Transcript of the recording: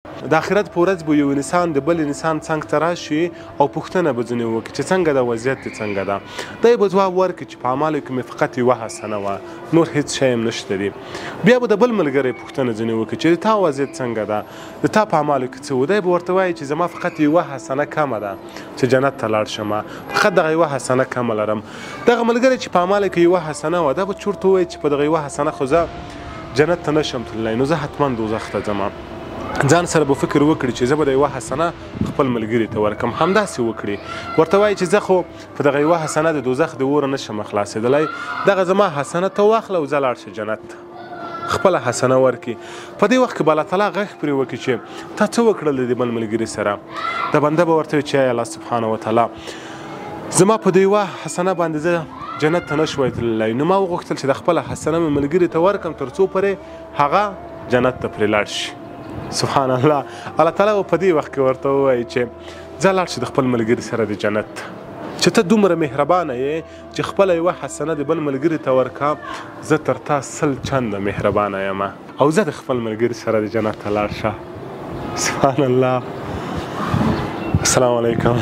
د آخرت په ورځ به یو انسان د بل انسان څنګ ته راشي او پوښتنه به ځینې وکړي چې څنګه ده وضعیت دې څنګه ده. دی به ځواب ورکړي چې په اعمالو کې مې فقط یوه حسنه وه، نور هېڅ شی هم نشته دي. بیا به د بل ملګری پوښتنه ځینې وکړي چې د تا وضعیت څنګه ده، د تا په اعمالو کې څه و. دی به ورته وایي چې زما فقط یوه حسنه کمه ده چې جنت ته لاړ شم، فقط دغه یوه حسنه کمه لرم. دغه ملګری چې په اعمالو کې یوه حسنه وه، دا به چورته ووایي چې په دغه یوه حسنه خو زه جنت ته نشم تللی، نو زه حتما دوزخ ته ځم. ځان سره به فکر وکړي چې زه به د یوه حسنه خپل ملګري ته ورکړم. همداسې وکړي، ورته وایي چې زه خو په دغه یوه حسنه د دوزخ د اوره نشم خلاصېدلی، دغه زما حسنه ته واخله او ځه لاړ شه جنت ته، خپله حسنه ورکړي. په دې وخت کې به الله تعالی غږ پرې وکړي چې تا څه وکړل د دې بل ملګري سره. د بنده به ورته وي چې ای الله سبحانه وتعالی، زما په دې یوه حسنه باندې زه جنت ته نشوی تللی، نو ما وغوښتل چې د خپله حسنه مې ملګري ته ورکړم تر څو پورې هغه جنت ته پرې لاړ شي. سبحان الله، الله تعالی به په دې وخت کې ورته ووایي چې ځه لاړ شي د خپل ملګري سره د جنت ته، چې ته دومره مهربانه یې چې خپله یوه حسنه د بل ملګري ته ورکړه، زه تر تا 100 چنده مهربانه یم، او زه د خپل ملګري سره د جنت ته لاړ شه. سبحان الله. السلام علیکم.